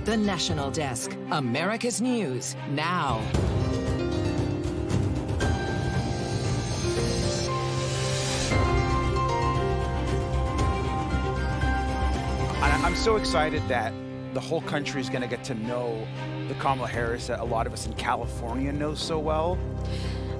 The National Desk, America's News, now. I'm so excited that the whole country is going to get to know the Kamala Harris that a lot of us in California know so well.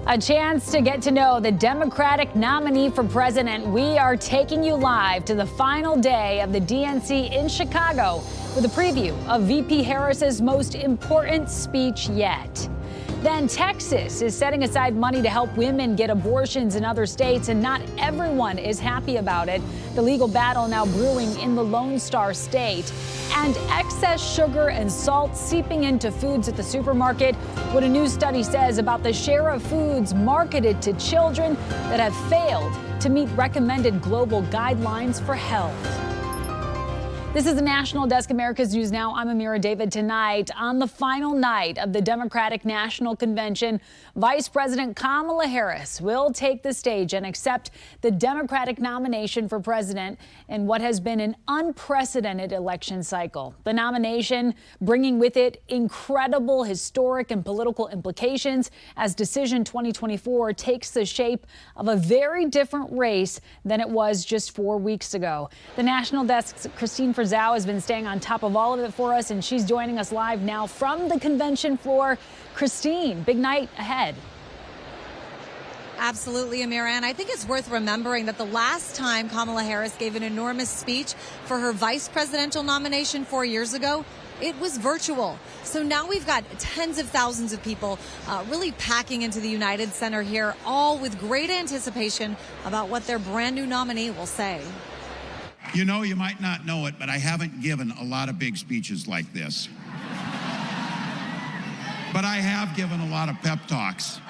A chance to get to know the Democratic nominee for president. We are taking you live to the final day of the DNC in Chicago with a preview of VP Harris's most important speech yet. Then Texas is setting aside money to help women get abortions in other states, and not everyone is happy about it. The legal battle now brewing in the Lone Star State. And excess sugar and salt seeping into foods at the supermarket. What a new study says about the share of foods marketed to children that have failed to meet recommended global guidelines for health. This is the National Desk, America's News Now. I'm Amira David. Tonight, on the final night of the Democratic National Convention, Vice President Kamala Harris will take the stage and accept the Democratic nomination for president in what has been an unprecedented election cycle. The nomination bringing with it incredible historic and political implications as Decision 2024 takes the shape of a very different race than it was just 4 weeks ago. The National Desk's Christine Zhao has been staying on top of all of it for us, and she's joining us live now from the convention floor. Christine, big night ahead. Absolutely, Amira. And I think it's worth remembering that the last time Kamala Harris gave an enormous speech for her vice presidential nomination 4 years ago, it was virtual. So now we've got tens of thousands of people really packing into the United Center here, all with great anticipation about what their brand new nominee will say. You know, you might not know it, but I haven't given a lot of big speeches like this. But I have given a lot of pep talks.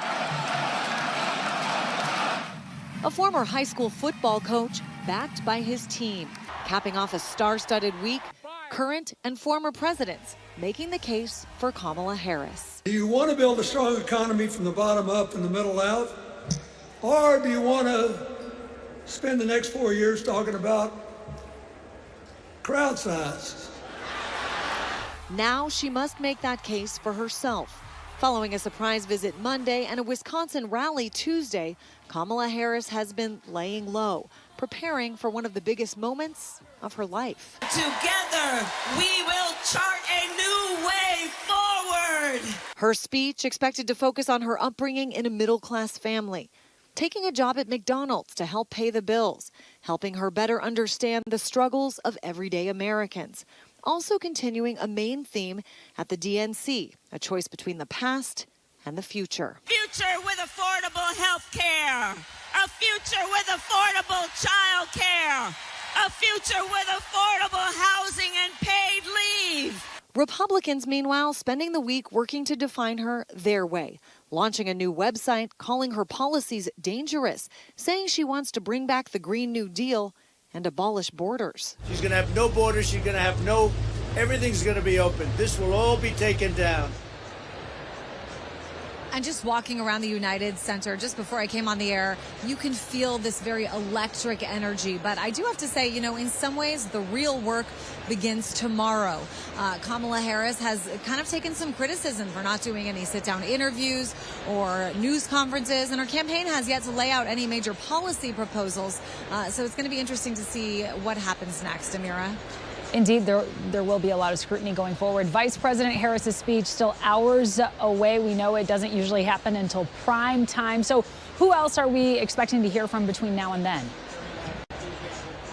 A former high school football coach backed by his team, capping off a star-studded week, current and former presidents making the case for Kamala Harris. Do you want to build a strong economy from the bottom up and the middle out? Or do you want to spend the next 4 years talking about crowd size? Now she must make that case for herself. Following a surprise visit Monday and a Wisconsin rally Tuesday, Kamala Harris has been laying low, preparing for one of the biggest moments of her life. Together, we will chart a new way forward. Her speech expected to focus on her upbringing in a middle-class family, taking a job at McDonald's to help pay the bills, helping her better understand the struggles of everyday Americans. Also continuing a main theme at the DNC, a choice between the past and the future. Future with affordable health care. A future with affordable child care. A future with affordable housing and paid leave. Republicans, meanwhile, spending the week working to define her their way, launching a new website, calling her policies dangerous, saying she wants to bring back the Green New Deal and abolish borders. She's going to have no borders. She's going to have everything's going to be open. This will all be taken down. And just walking around the United Center just before I came on the air, you can feel this very electric energy. But I do have to say, you know, in some ways, the real work begins tomorrow. Kamala Harris has kind of taken some criticism for not doing any sit-down interviews or news conferences, and her campaign has yet to lay out any major policy proposals. So it's going to be interesting to see what happens next, Amira. Indeed, there will be a lot of scrutiny going forward. Vice President Harris's speech still hours away. We know it doesn't usually happen until prime time. So who else are we expecting to hear from between now and then?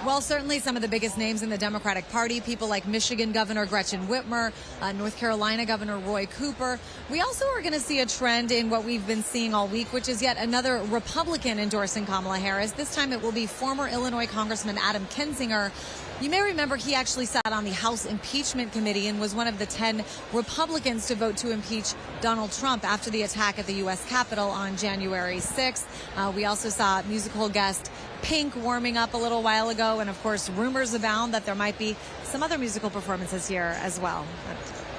Well, certainly some of the biggest names in the Democratic Party, people like Michigan Governor Gretchen Whitmer, North Carolina Governor Roy Cooper. We also are going to see a trend in what we've been seeing all week, which is yet another Republican endorsing Kamala Harris. This time it will be former Illinois Congressman Adam Kinzinger. You may remember he actually sat on the House Impeachment Committee and was one of the 10 Republicans to vote to impeach Donald Trump after the attack at the U.S. Capitol on January 6th. We also saw musical guest Pink warming up a little while ago. And, of course, rumors abound that there might be some other musical performances here as well.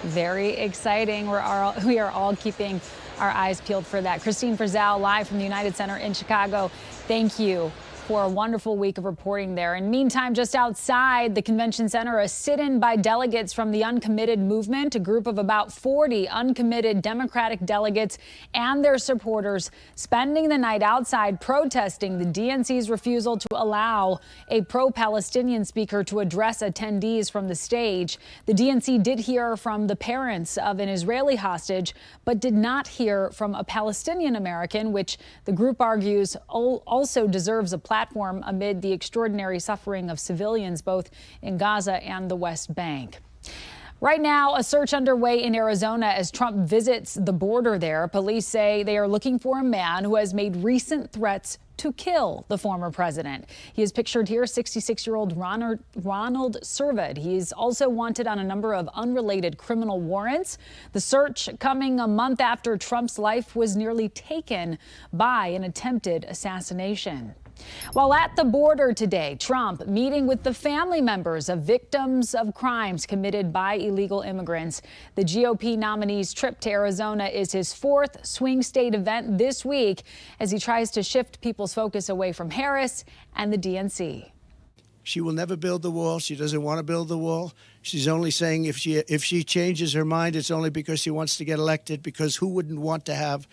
Very exciting. We are all keeping our eyes peeled for that. Christine Zhao live from the United Center in Chicago. Thank you for a wonderful week of reporting there. And meantime, just outside the convention center, a sit-in by delegates from the Uncommitted movement, a group of about 40 uncommitted Democratic delegates and their supporters spending the night outside protesting the DNC's refusal to allow a pro-Palestinian speaker to address attendees from the stage. The DNC did hear from the parents of an Israeli hostage, but did not hear from a Palestinian American, which the group argues also deserves a platform amid the extraordinary suffering of civilians both in Gaza and the West Bank. Right now, a search underway in Arizona as Trump visits the border there. Police say they are looking for a man who has made recent threats to kill the former president. He is pictured here, 66-year-old Ronald Servad. He is also wanted on a number of unrelated criminal warrants. The search coming a month after Trump's life was nearly taken by an attempted assassination. While at the border today, Trump meeting with the family members of victims of crimes committed by illegal immigrants. The GOP nominee's trip to Arizona is his fourth swing state event this week as he tries to shift people's focus away from Harris and the DNC. She will never build the wall. She doesn't want to build the wall. She's only saying if she changes her mind, it's only because she wants to get elected, because who wouldn't want to have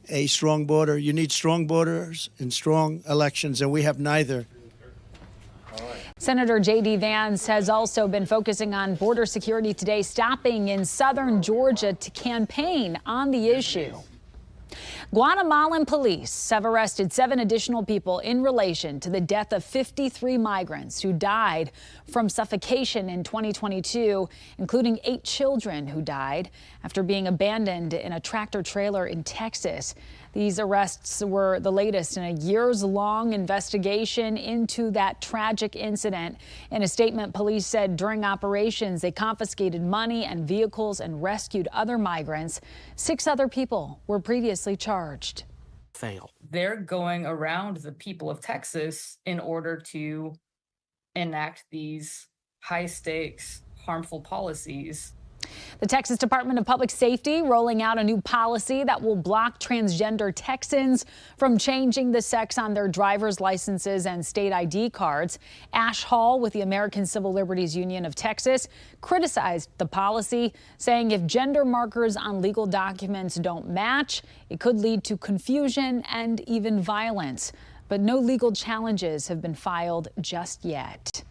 a strong border? You need strong borders and strong elections, and we have neither. Senator J.D. Vance has also been focusing on border security today, stopping in southern Georgia to campaign on the issue. Guatemalan police have arrested 7 additional people in relation to the death of 53 migrants who died from suffocation in 2022, including 8 children who died after being abandoned in a tractor trailer in Texas. These arrests were the latest in a years-long investigation into that tragic incident. In a statement, police said during operations, they confiscated money and vehicles and rescued other migrants. 6 other people were previously charged. They're going around the people of Texas in order to enact these high-stakes, harmful policies. The Texas Department of Public Safety rolling out a new policy that will block transgender Texans from changing the sex on their driver's licenses and state ID cards. Ash Hall with the American Civil Liberties Union of Texas criticized the policy, saying if gender markers on legal documents don't match, it could lead to confusion and even violence. But no legal challenges have been filed just yet.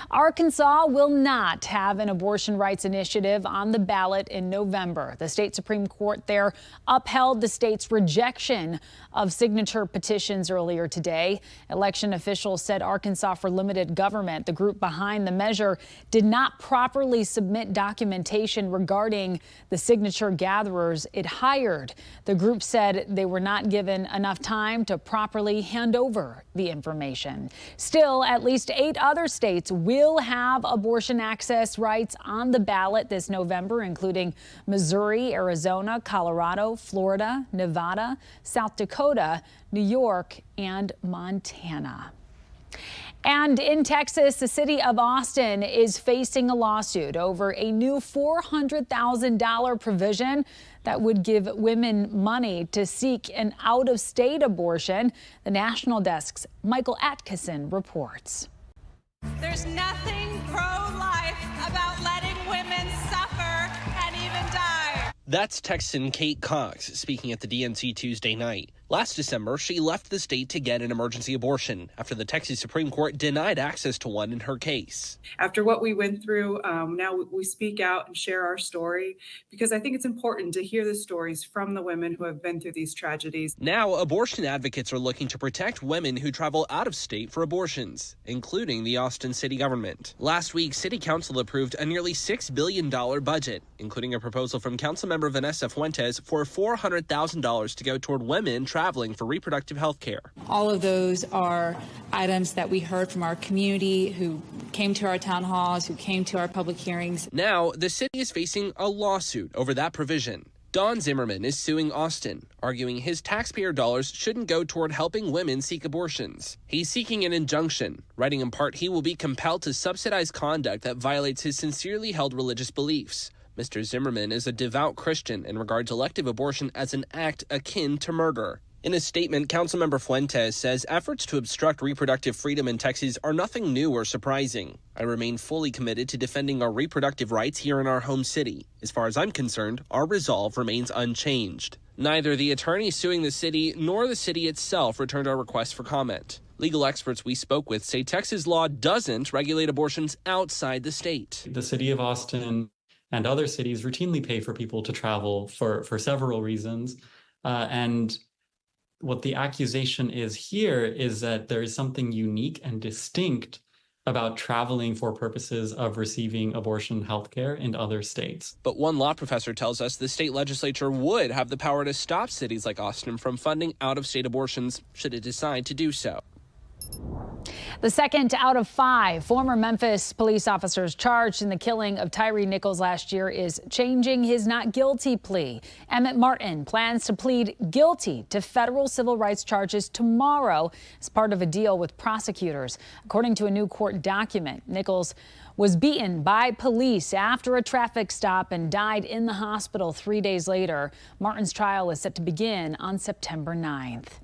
Arkansas will not have an abortion rights initiative on the ballot in November. The state Supreme Court there upheld the state's rejection of signature petitions earlier today. Election officials said Arkansas for Limited Government, the group behind the measure, did not properly submit documentation regarding the signature gatherers it hired. The group said they were not given enough time to properly hand over the information. Still, at least 8 other states will have abortion access rights on the ballot this November, including Missouri, Arizona, Colorado, Florida, Nevada, South Dakota, New York, and Montana. And in Texas, the city of Austin is facing a lawsuit over a new $400,000 provision that would give women money to seek an out-of-state abortion. The National Desk's Michael Atkinson reports. There's nothing pro-life about letting women suffer and even die. That's Texan Kate Cox speaking at the DNC Tuesday night. Last December, she left the state to get an emergency abortion after the Texas Supreme Court denied access to one in her case. After what we went through, now we speak out and share our story because I think it's important to hear the stories from the women who have been through these tragedies. Now, abortion advocates are looking to protect women who travel out of state for abortions, including the Austin city government. Last week, City Council approved a nearly $6 billion budget, including a proposal from Councilmember Vanessa Fuentes for $400,000 to go toward women traveling for reproductive health care. All of those are items that we heard from our community who came to our town halls, who came to our public hearings. Now, the city is facing a lawsuit over that provision. Don Zimmerman is suing Austin, arguing his taxpayer dollars shouldn't go toward helping women seek abortions. He's seeking an injunction, writing in part he will be compelled to subsidize conduct that violates his sincerely held religious beliefs. Mr. Zimmerman is a devout Christian and regards elective abortion as an act akin to murder. In a statement, Councilmember Fuentes says efforts to obstruct reproductive freedom in Texas are nothing new or surprising. I remain fully committed to defending our reproductive rights here in our home city. As far as I'm concerned, our resolve remains unchanged. Neither the attorney suing the city nor the city itself returned our request for comment. Legal experts we spoke with say Texas law doesn't regulate abortions outside the state. The city of Austin and other cities routinely pay for people to travel for several reasons. And what the accusation is here is that there is something unique and distinct about traveling for purposes of receiving abortion health care in other states. But one law professor tells us the state legislature would have the power to stop cities like Austin from funding out-of-state abortions should it decide to do so. The second out of 5 former Memphis police officers charged in the killing of Tyree Nichols last year is changing his not guilty plea. Emmett Martin plans to plead guilty to federal civil rights charges tomorrow as part of a deal with prosecutors. According to a new court document, Nichols was beaten by police after a traffic stop and died in the hospital 3 days later. Martin's trial is set to begin on September 9th.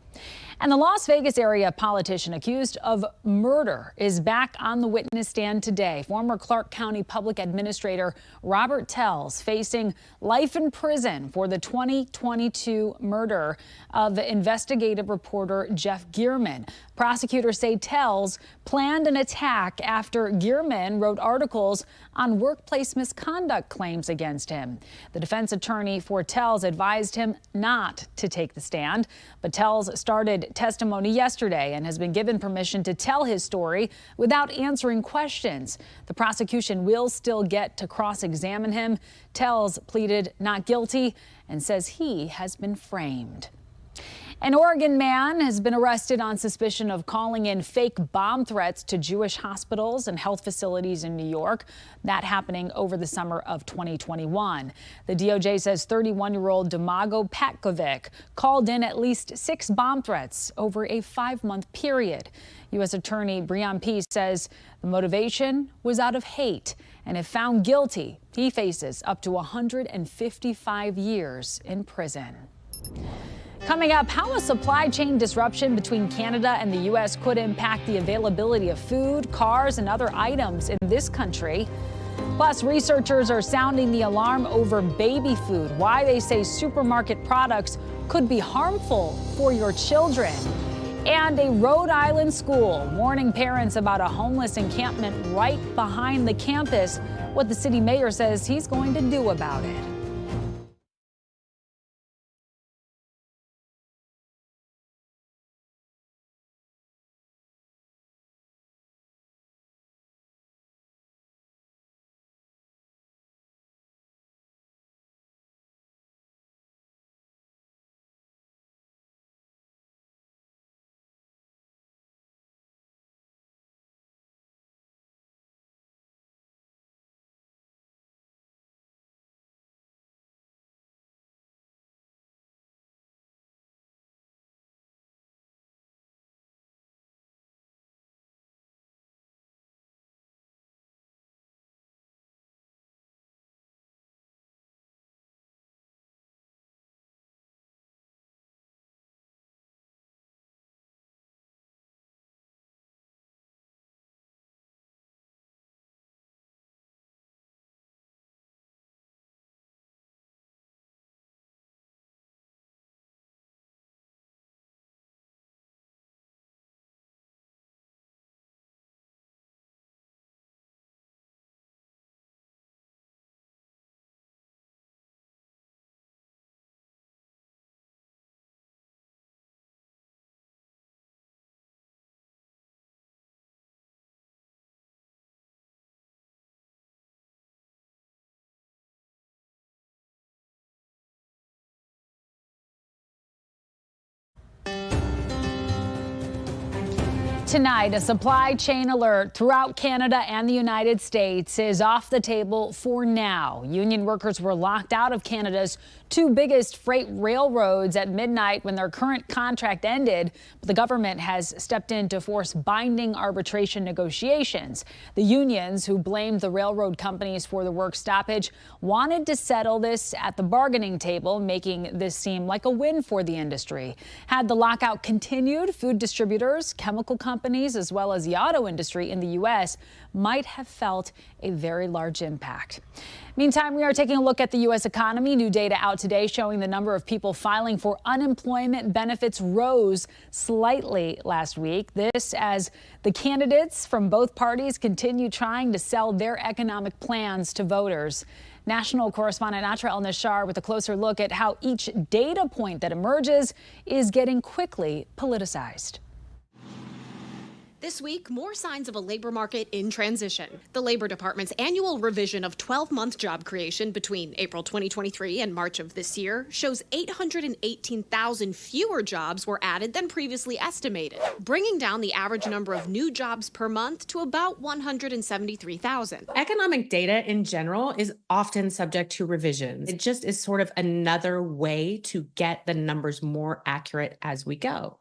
And the Las Vegas area politician accused of murder is back on the witness stand today. Former Clark County Public Administrator Robert Tells facing life in prison for the 2022 murder of investigative reporter Jeff Gearman. Prosecutors say Tells planned an attack after Gearman wrote articles on workplace misconduct claims against him. The defense attorney for Tells advised him not to take the stand, but Tells started testimony yesterday and has been given permission to tell his story without answering questions. The prosecution will still get to cross-examine him. Tells pleaded not guilty and says he has been framed. An Oregon man has been arrested on suspicion of calling in fake bomb threats to Jewish hospitals and health facilities in New York. That happening over the summer of 2021. The DOJ says 31-year-old Domago Petkovic called in at least 6 bomb threats over a 5-month period. U.S. Attorney Breon Peace says the motivation was out of hate, and if found guilty, he faces up to 155 years in prison. Coming up, how a supply chain disruption between Canada and the U.S. could impact the availability of food, cars, and other items in this country. Plus, researchers are sounding the alarm over baby food, why they say supermarket products could be harmful for your children. And a Rhode Island school warning parents about a homeless encampment right behind the campus, what the city mayor says he's going to do about it. Tonight, a supply chain alert throughout Canada and the United States is off the table for now. Union workers were locked out of Canada's two biggest freight railroads at midnight when their current contract ended. But the government has stepped in to force binding arbitration negotiations. The unions, who blamed the railroad companies for the work stoppage, wanted to settle this at the bargaining table, making this seem like a win for the industry. Had the lockout continued, food distributors, chemical companies, as well as the auto industry in the U.S. might have felt a very large impact. Meantime, we are taking a look at the U.S. economy. New data out today showing the number of people filing for unemployment benefits rose slightly last week. This as the candidates from both parties continue trying to sell their economic plans to voters. National correspondent Natra El-Nashar with a closer look at how each data point that emerges is getting quickly politicized. This week, more signs of a labor market in transition. The Labor Department's annual revision of 12-month job creation between April 2023 and March of this year shows 818,000 fewer jobs were added than previously estimated, bringing down the average number of new jobs per month to about 173,000. Economic data in general is often subject to revisions. It just is sort of another way to get the numbers more accurate as we go.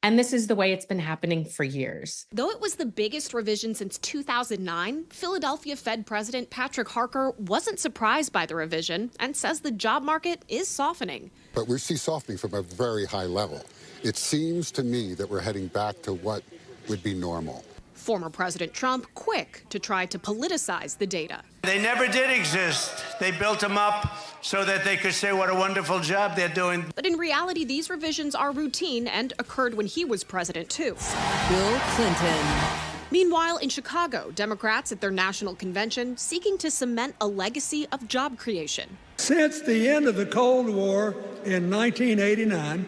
And this is the way it's been happening for years. Though it was the biggest revision since 2009, Philadelphia Fed President Patrick Harker wasn't surprised by the revision and says the job market is softening. But we see softening from a very high level. It seems to me that we're heading back to what would be normal. Former President Trump quick to try to politicize the data. They never did exist. They built them up so that they could say what a wonderful job they're doing. But in reality, these revisions are routine and occurred when he was president, too. Bill Clinton. Meanwhile, in Chicago, Democrats at their national convention seeking to cement a legacy of job creation. Since the end of the Cold War in 1989,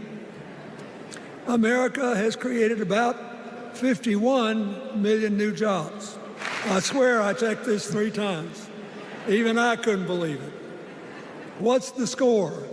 America has created about 51 million new jobs. I swear I checked this 3 times. Even I couldn't believe it. What's the score?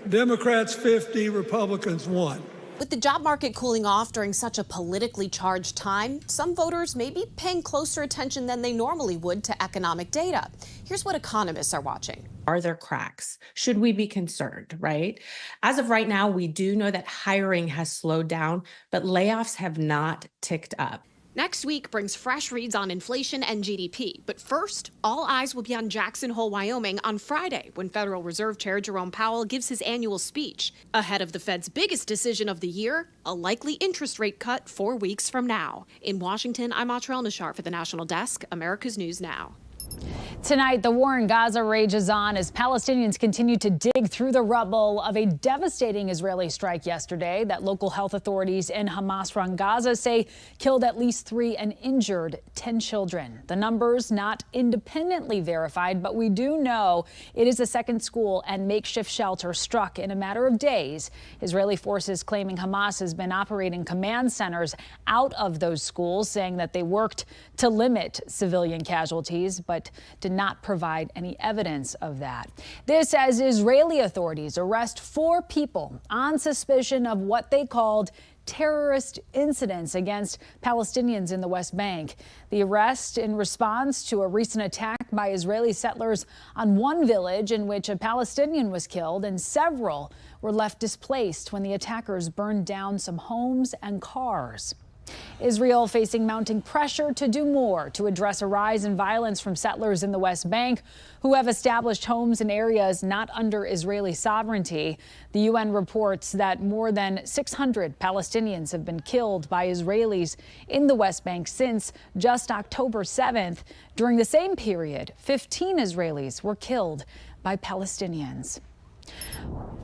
Democrats 50, Republicans 1. With the job market cooling off during such a politically charged time, some voters may be paying closer attention than they normally would to economic data. Here's what economists are watching. Are there cracks? Should we be concerned, right? As of right now, we do know that hiring has slowed down, but layoffs have not ticked up. Next week brings fresh reads on inflation and GDP. But first, all eyes will be on Jackson Hole, Wyoming on Friday when Federal Reserve Chair Jerome Powell gives his annual speech. Ahead of the Fed's biggest decision of the year, a likely interest rate cut 4 weeks from now. In Washington, I'm Natra El-Nashar for the National Desk, America's News Now. Tonight, the war in Gaza rages on as Palestinians continue to dig through the rubble of a devastating Israeli strike yesterday that local health authorities in Hamas-run Gaza say killed at least 3 and injured 10 children. The numbers not independently verified, but we do know it is a second school and makeshift shelter struck in a matter of days. Israeli forces claiming Hamas has been operating command centers out of those schools, saying that they worked to limit civilian casualties, but did not provide any evidence of that. This as Israeli authorities arrest 4 people on suspicion of what they called terrorist incidents against Palestinians in the West Bank. The arrest in response to a recent attack by Israeli settlers on one village in which a Palestinian was killed and several were left displaced when the attackers burned down some homes and cars. Israel facing mounting pressure to do more to address a rise in violence from settlers in the West Bank who have established homes in areas not under Israeli sovereignty. The UN reports that more than 600 Palestinians have been killed by Israelis in the West Bank since just October 7th. During the same period, 15 Israelis were killed by Palestinians.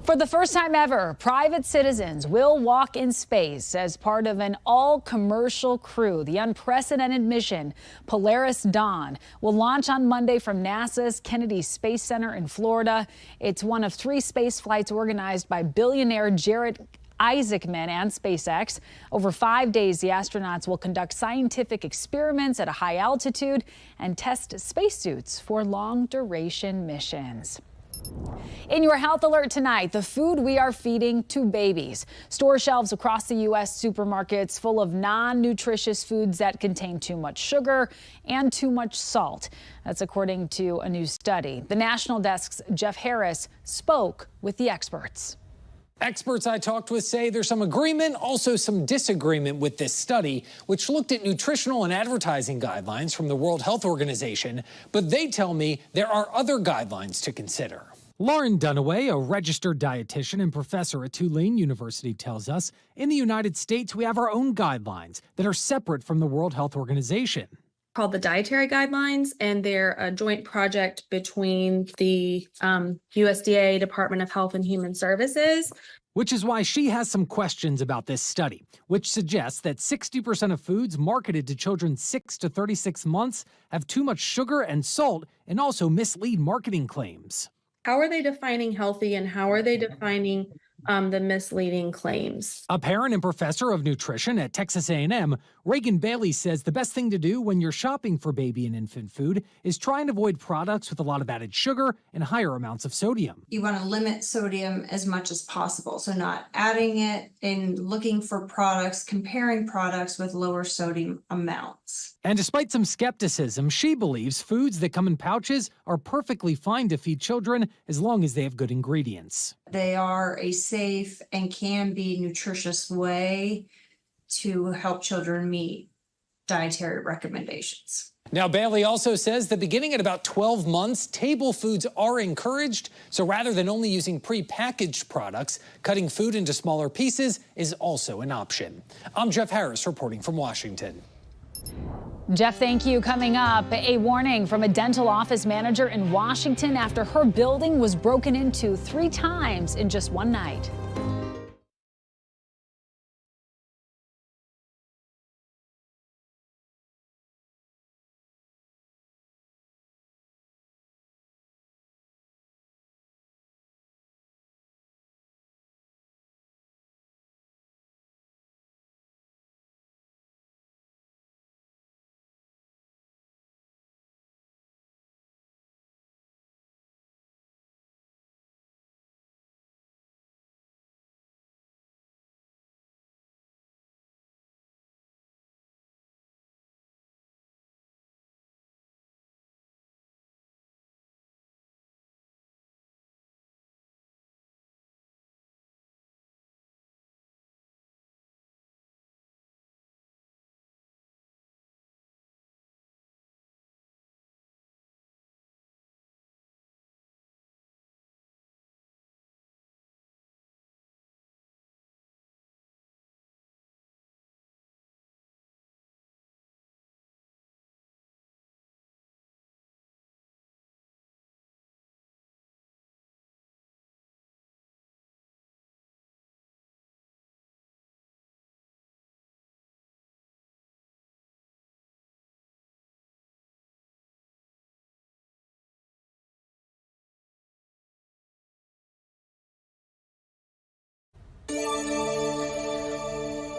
For the first time ever, private citizens will walk in space as part of an all-commercial crew. The unprecedented mission, Polaris Dawn, will launch on Monday from NASA's Kennedy Space Center in Florida. It's one of 3 space flights organized by billionaire Jared Isaacman and SpaceX. Over 5 days, the astronauts will conduct scientific experiments at a high altitude and test spacesuits for long-duration missions. In your health alert tonight, the food we are feeding to babies. Store shelves across the U.S. supermarkets full of non-nutritious foods that contain too much sugar and too much salt. That's according to a new study. The National Desk's Jeff Harris spoke with the experts. Experts I talked with say there's some agreement, also some disagreement with this study, which looked at nutritional and advertising guidelines from the World Health Organization. But they tell me there are other guidelines to consider. Lauren Dunaway, a registered dietitian and professor at Tulane University, tells us in the United States, we have our own guidelines that are separate from the World Health Organization. Called the Dietary Guidelines, and they're a joint project between the USDA, Department of Health and Human Services. Which is why she has some questions about this study, which suggests that 60% of foods marketed to children 6 to 36 months have too much sugar and salt and also mislead marketing claims. How are they defining healthy, and how are they defining the misleading claims? A parent and professor of nutrition at Texas A&M, Reagan Bailey says the best thing to do when you're shopping for baby and infant food is try and avoid products with a lot of added sugar and higher amounts of sodium. You want to limit sodium as much as possible, so not adding it and looking for products, comparing products with lower sodium amounts. And despite some skepticism, she believes foods that come in pouches are perfectly fine to feed children as long as they have good ingredients. They are a safe and can be nutritious way to help children meet dietary recommendations. Now, Bailey also says that beginning at about 12 months, table foods are encouraged. So rather than only using pre-packaged products, cutting food into smaller pieces is also an option. I'm Jeff Harris reporting from Washington. Jeff, thank you. Coming up, a warning from a dental office manager in Washington after her building was broken into 3 times in just one night.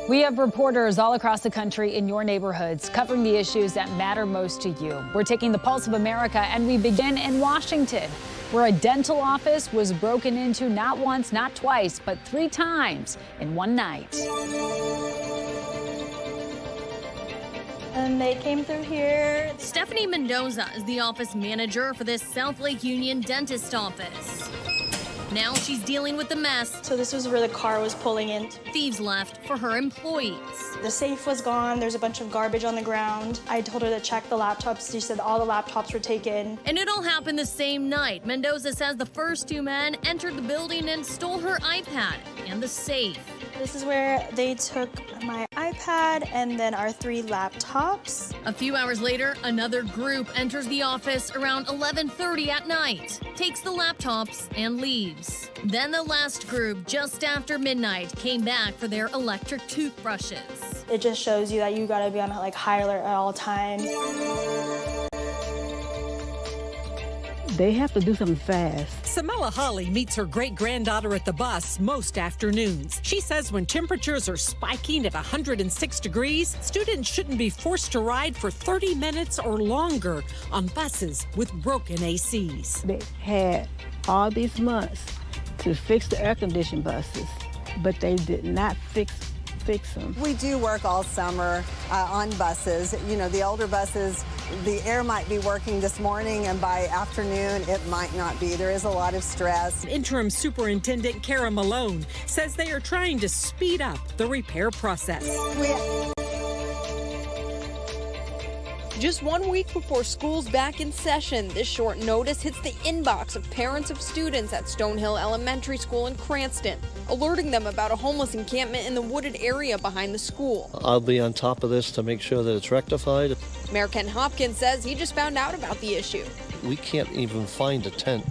We have reporters all across the country in your neighborhoods covering the issues that matter most to you. We're taking the pulse of America, and we begin in Washington, where a dental office was broken into not once, not twice, but 3 times in one night. And they came through here. Stephanie Mendoza is the office manager for this South Lake Union dentist office. Now she's dealing with the mess. So this was where the car was pulling in. Thieves left for her employees. The safe was gone. There's a bunch of garbage on the ground. I told her to check the laptops. She said all the laptops were taken. And it all happened the same night. Mendoza says the first 2 men entered the building and stole her iPad and the safe. This is where they took my iPad and then our 3 laptops. A few hours later, another group enters the office around 11:30 at night, takes the laptops and leaves. Then the last group, just after midnight, came back for their electric toothbrushes. It just shows you that you gotta be on high alert at all times. they have to do something fast. Samela Holly meets her great-granddaughter at the bus most afternoons. She says when temperatures are spiking at 106 degrees, students shouldn't be forced to ride for 30 minutes or longer on buses with broken ACs. They had all these months to fix the air-conditioned buses, but they did not fix them. We do work all summer on buses. You know, the older buses, the air might be working this morning, and by afternoon, it might not be. There is a lot of stress. Interim Superintendent Kara Malone says they are trying to speed up the repair process. Just 1 week before school's back in session, this short notice hits the inbox of parents of students at Stonehill Elementary School in Cranston, alerting them about a homeless encampment in the wooded area behind the school. I'll be on top of this to make sure that it's rectified. Mayor Ken Hopkins says he just found out about the issue. We can't even find a tent,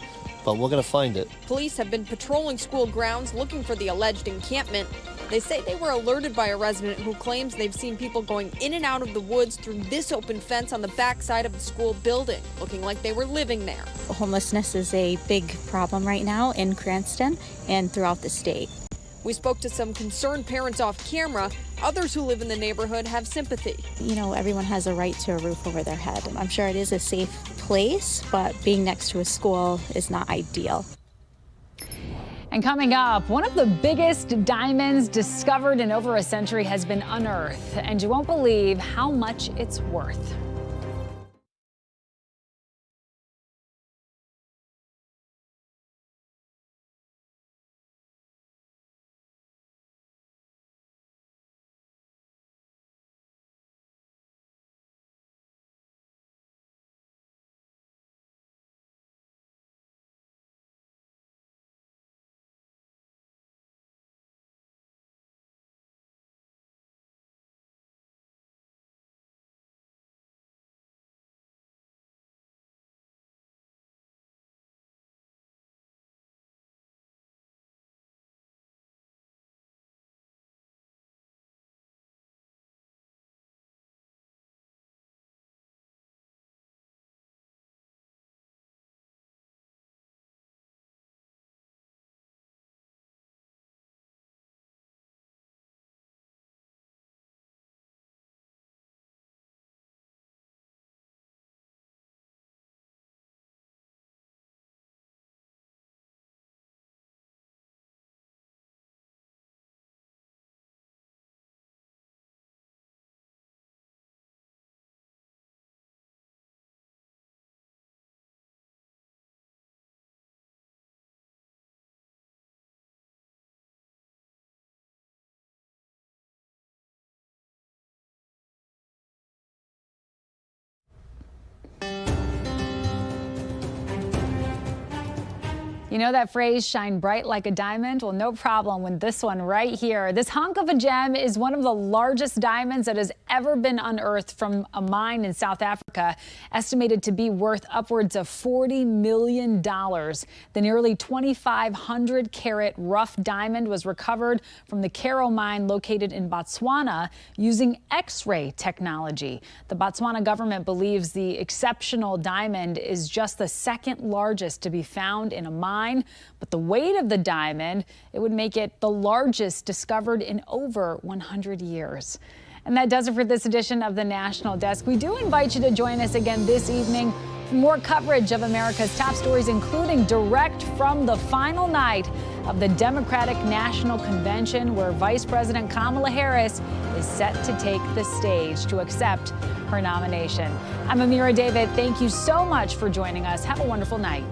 but we're going to find it. Police have been patrolling school grounds looking for the alleged encampment. They say they were alerted by a resident who claims they've seen people going in and out of the woods through this open fence on the backside of the school building, looking like they were living there. Homelessness is a big problem right now in Cranston and throughout the state. We spoke to some concerned parents off camera. Others who live in the neighborhood have sympathy. You know, everyone has a right to a roof over their head. I'm sure it is a safe place, but being next to a school is not ideal. And coming up, one of the biggest diamonds discovered in over a century has been unearthed, and you won't believe how much it's worth. You know that phrase, shine bright like a diamond? Well, no problem with this one right here. This hunk of a gem is one of the largest diamonds that has ever been unearthed from a mine in South Africa, estimated to be worth upwards of $40 million. The nearly 2,500 carat rough diamond was recovered from the Karo mine located in Botswana using X-ray technology. The Botswana government believes the exceptional diamond is just the second largest to be found in a mine. But the weight of the diamond, it would make it the largest discovered in over 100 years. And that does it for this edition of the National Desk. We do invite you to join us again this evening for more coverage of America's top stories, including direct from the final night of the Democratic National Convention, where Vice President Kamala Harris is set to take the stage to accept her nomination. I'm Amira David. Thank you so much for joining us. Have a wonderful night.